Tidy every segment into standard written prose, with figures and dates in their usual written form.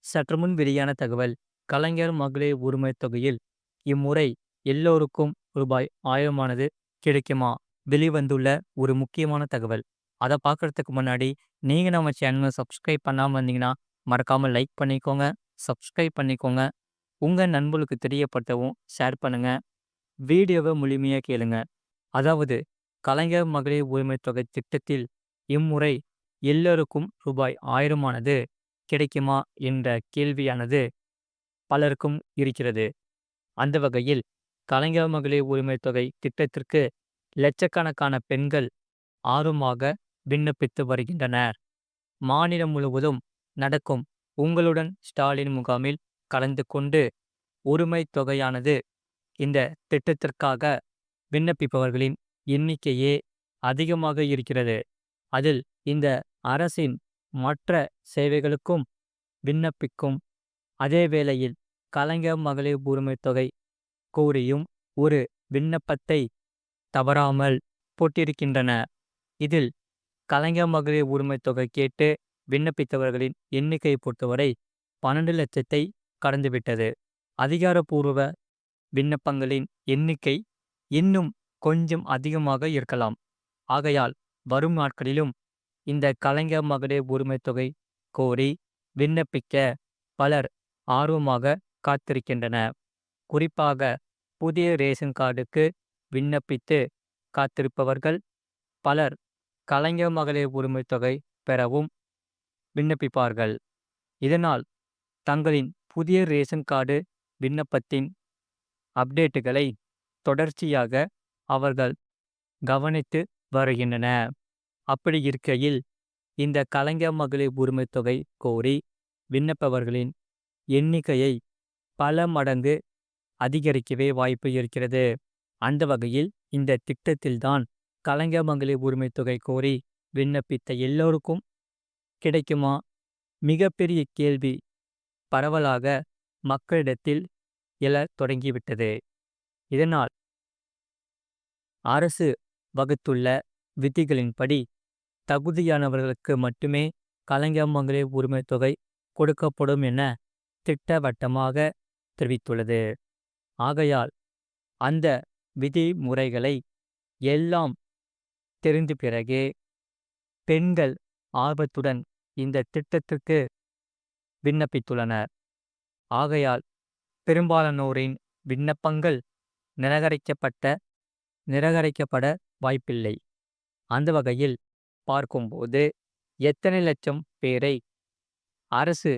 சற்றுமுன் வெளியான தகவல். கலைஞர் மகளிர் உரிமைத் தொகையில் இம்முறை எல்லோருக்கும் ரூபாய் 1000 கிடைக்குமா? வெளிவந்துள்ள ஒரு முக்கியமான தகவல். அதை பார்க்கறதுக்கு முன்னாடி நீங்க நம்ம சேனலை சப்ஸ்கிரைப் பண்ணாம இருந்தீங்கன்னா மறக்காம லைக் பண்ணிக்கோங்க, சப்ஸ்கிரைப் பண்ணிக்கோங்க. உங்க நண்பர்களுக்கு தெரியப்படுத்தவும் ஷேர் பண்ணுங்க. வீடியோவை முழுமையா கேளுங்க. அதாவது கலைஞர் மகளிர் உரிமைத் தொகை திட்டத்தில் இம்முறை எல்லோருக்கும் ரூபாய் 1000 கிடைக்குமா என்ற கேள்வியானது பலருக்கும் இருக்கிறது. அந்த வகையில் கலைஞர் மகளிர் உரிமைத் தொகை திட்டத்திற்கு லட்சக்கணக்கான பெண்கள் ஆர்வமாக விண்ணப்பித்து வருகின்றனர். மாநிலம் முழுவதும் நடக்கும் உங்களுடன் ஸ்டாலின் முகாமில் கலந்து கொண்டு உரிமைத் தொகையானது இந்த திட்டத்திற்காக விண்ணப்பிப்பவர்களின் எண்ணிக்கையே அதிகமாக இருக்கிறது. அதில் இந்த அரசின் மற்ற சேவைகளுக்கும் விண்ணப்பிக்கும் அதே வேளையில் கலைஞர் மகளிர் உரிமைத் தொகை கோரியும் ஒரு விண்ணப்பத்தை தவறாமல் போட்டிருக்கின்றன. இதில் கலைஞர் மகளிர் உரிமைத் தொகை கேட்டு விண்ணப்பித்தவர்களின் எண்ணிக்கையை பொறுத்தவரை 12 லட்சத்தை கடந்துவிட்டது. அதிகாரப்பூர்வ விண்ணப்பங்களின் எண்ணிக்கை இன்னும் கொஞ்சம் அதிகமாக இருக்கலாம். ஆகையால் வரும் நாட்களிலும் இந்த கலைஞர் மகளிர் உரிமைத் தொகை கோரி விண்ணப்பிக்க பலர் ஆர்வமாக காத்திருக்கின்றனர். குறிப்பாக புதிய ரேஷன் கார்டுக்கு விண்ணப்பித்து காத்திருப்பவர்கள் பலர் கலைஞர் மகளிர் உரிமைத் தொகை பெறவும் விண்ணப்பிப்பார்கள். இதனால் தங்களின் புதிய ரேஷன் கார்டு விண்ணப்பத்தின் அப்டேட்டுகளை தொடர்ச்சியாக அவர்கள் கவனித்து வருகின்றனர். அப்படி இருக்கையில் இந்த கலைஞர் மகளிர் உரிமைத் தொகை கோரி விண்ணப்பவர்களின் எண்ணிக்கையை பல மடங்கு அதிகரிக்கவே வாய்ப்பு இருக்கிறது. அந்த வகையில் இந்த திட்டத்தில்தான் கலைஞர் மகளிர் உரிமைத் தொகை கோரி விண்ணப்பித்த எல்லோருக்கும் கிடைக்குமா? மிகப்பெரிய கேள்வி பரவலாக மக்களிடத்தில் எழத் தொடங்கிவிட்டது. இதனால் அரசு வகுத்துள்ள விதிகளின்படி தகுதியானவர்களுக்கு மட்டுமே கலைஞர் மகளிர் உரிமைத் தொகை கொடுக்கப்படும் என திட்டவட்டமாக தெரிவித்துள்ளது. ஆகையால் அந்த விதிமுறைகளை எல்லாம் தெரிந்த பிறகே பெண்கள் ஆர்வத்துடன் இந்த திட்டத்திற்கு விண்ணப்பித்துள்ளனர். ஆகையால் பெரும்பாலானோரின் விண்ணப்பங்கள் நிராகரிக்கப்பட வாய்ப்பில்லை. அந்த வகையில் பார்க்கும்போது எத்தனை லட்சம் பேரை அரசு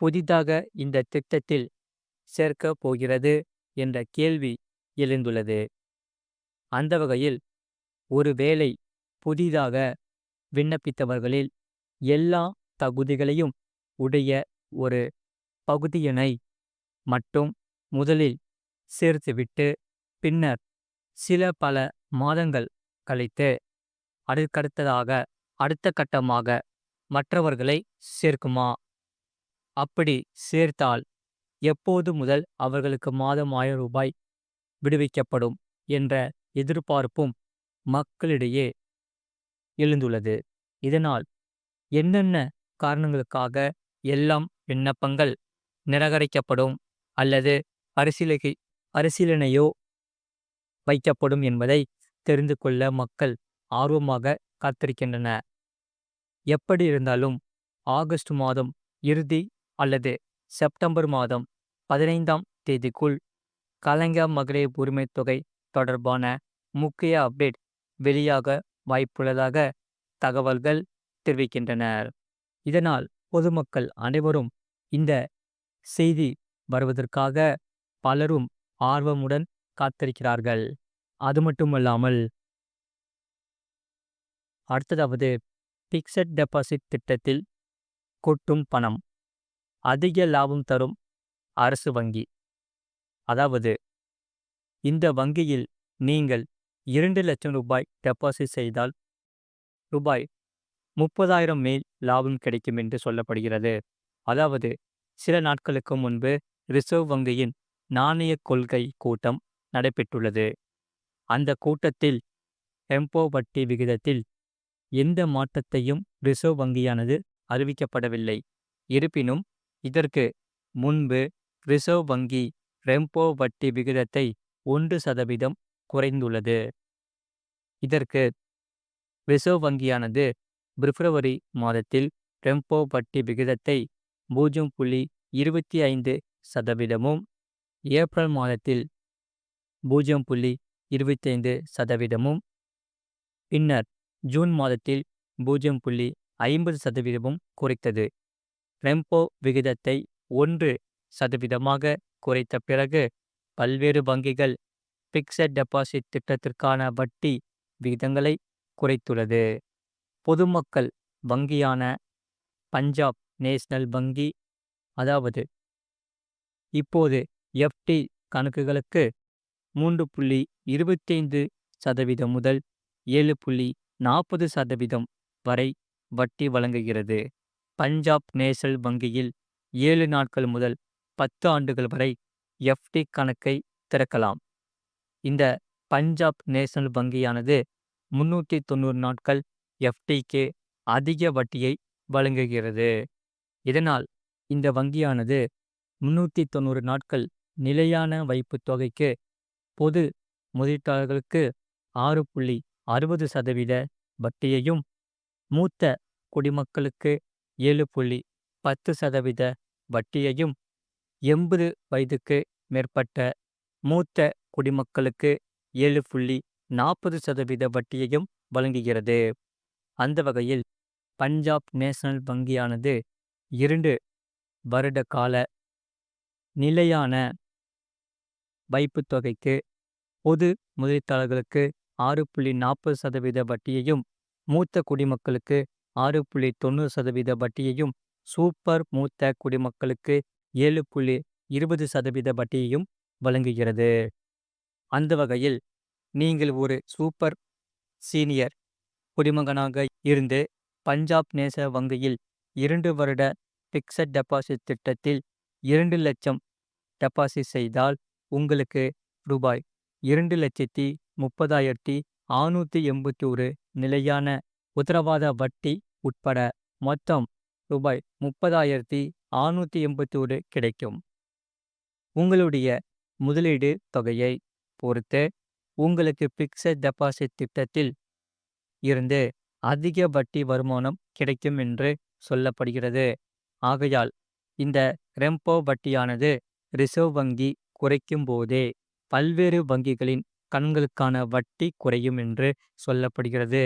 புதிதாக இந்த திட்டத்தில் சேர்க்கப் போகிறது என்ற கேள்வி எழுந்துள்ளது. அந்த வகையில் ஒருவேளை புதிதாக விண்ணப்பித்தவர்களில் எல்லா தகுதிகளையும் உடைய ஒரு பகுதியினை மட்டும் முதலில் சேர்த்துவிட்டு பின்னர் பல மாதங்கள் கழித்து அடுத்த கட்டமாக மற்றவர்களை சேர்க்குமா? அப்படி சேர்த்தால் எப்போது முதல் அவர்களுக்கு மாதம் 1000 ரூபாய் விடுவிக்கப்படும் என்ற எதிர்பார்ப்பும் மக்களிடையே எழுந்துள்ளது. இதனால் என்னென்ன காரணங்களுக்காக எல்லாம் விண்ணப்பங்கள் நிராகரிக்கப்படும் அல்லது பரிசீலனையோ வைக்கப்படும் என்பதை தெரிந்து கொள்ள மக்கள் ஆர்வமாக காத்திருக்கின்றனர். எப்படி இருந்தாலும் ஆகஸ்ட் மாதம் இறுதி அல்லது செப்டம்பர் மாதம் 15ஆம் தேதிக்குள் கலைஞர் மகளிர் உரிமைத் தொகை தொடர்பான முக்கிய அப்டேட் வெளியாக வாய்ப்புள்ளதாக தகவல்கள் தெரிவிக்கின்றனர். இதனால் பொதுமக்கள் அனைவரும் இந்த செய்தி வருவதற்காக பலரும் ஆர்வமுடன் காத்திருக்கிறார்கள். அது மட்டுமல்லாமல் அடுத்ததாவது பிக்ஸட் டெபாசிட் திட்டத்தில் கொட்டும் பணம். அதிக லாபம் தரும் அரசு வங்கி. அதாவது இந்த வங்கியில் நீங்கள் 2 லட்சம் ரூபாய் டெபாசிட் செய்தால் ரூபாய் 30,000 மேல் லாபம் கிடைக்கும் என்று சொல்லப்படுகிறது. அதாவது சில நாட்களுக்கு முன்பு ரிசர்வ் வங்கியின் நாணய கொள்கை கூட்டம் நடைபெற்றுள்ளது. அந்த கூட்டத்தில் ரெப்போ வட்டி விகிதத்தில் எந்த மாற்றத்தையும் ரிசர்வ் வங்கியானது அறிவிக்கப்படவில்லை. இருப்பினும் இதற்கு முன்பு ரிசர்வ் வங்கி ரெப்போ வட்டி விகிதத்தை 1% குறைந்துள்ளது. இதற்கு ரிசர்வ் வங்கியானது பிப்ரவரி மாதத்தில் ரெப்போ வட்டி விகிதத்தை 0.25%, ஏப்ரல் மாதத்தில் 0.25%, பின்னர் ஜூன் மாதத்தில் 0.50% குறைத்தது. ரெப்போ விகிதத்தை 1% குறைத்த பிறகு பல்வேறு வங்கிகள் பிக்சட் டெபாசிட் திட்டத்திற்கான வட்டி விகிதங்களை குறைத்துள்ளது. பொதுமக்கள் வங்கியான பஞ்சாப் நேஷனல் வங்கி, அதாவது இப்போது எஃப்டி கணக்குகளுக்கு 3.25% முதல் 7.40% வரை வட்டி வழங்குகிறது. பஞ்சாப் நேஷனல் வங்கியில் 7 நாட்கள் முதல் 10 ஆண்டுகள் வரை எஃப்டி கணக்கை திறக்கலாம். இந்த பஞ்சாப் நேஷனல் வங்கியானது 390 நாட்கள் எஃப்டிக்கு அதிக வட்டியை வழங்குகிறது. இதனால் இந்த வங்கியானது 390 நாட்கள் நிலையான வைப்புத் தொகைக்கு பொது முதலீட்டாளர்களுக்கு 6.60% வட்டியையும், மூத்த குடிமக்களுக்கு 7.10% வட்டியையும், 80 வயதுக்கு மேற்பட்ட மூத்த குடிமக்களுக்கு 7.40% வட்டியையும் வழங்குகிறது. அந்த வகையில் பஞ்சாப் நேஷனல் வங்கியானது 2 வருட கால நிலையான வைப்புத் தொகைக்கு பொது முதலீட்டாளர்களுக்கு 6.40% வட்டியையும், மூத்த குடிமக்களுக்கு 6.90% வட்டியையும், சூப்பர் மூத்த குடிமக்களுக்கு 7.20% வட்டியையும் வழங்குகிறது. அந்த வகையில் நீங்கள் ஒரு சூப்பர் சீனியர் குடிமகனாக இருந்து பஞ்சாப் நேஷனல் வங்கியில் 2 வருட பிக்சட் டெபாசிட் திட்டத்தில் 2 லட்சம் டெபாசிட் செய்தால் உங்களுக்கு ரூபாய் 2,30,681 நிலையான உத்தரவாத வட்டி உட்பட மொத்தம் ரூபாய் 30,681 கிடைக்கும். உங்களுடைய முதலீடு தொகையை பொறுத்து உங்களுக்கு பிக்சட் டெபாசிட் திட்டத்தில் இருந்து அதிக வட்டி வருமானம் கிடைக்கும் என்று சொல்லப்படுகிறது. ஆகையால் இந்த ரெப்போ வட்டியானது ரிசர்வ் வங்கி குறைக்கும் போதே பல்வேறு வங்கிகளின் கணக்குகளுக்கான வட்டி குறையும் என்று சொல்லப்படுகிறது.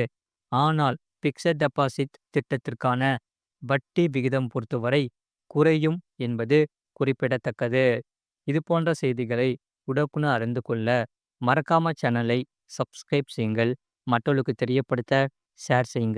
ஆனால் பிக்சட் டெபாசிட் திட்டத்திற்கான வட்டி விகிதம் பொறுத்தவரை குறையும் என்பது குறிப்பிடத்தக்கது. இது போன்ற செய்திகளை உடனுக்குடன் அறிந்து கொள்ள மறக்காம சேனலை சப்ஸ்கிரைப் செய்யுங்கள். மற்றவர்களுக்கு தெரியப்படுத்த ஷேர் செய்யுங்கள்.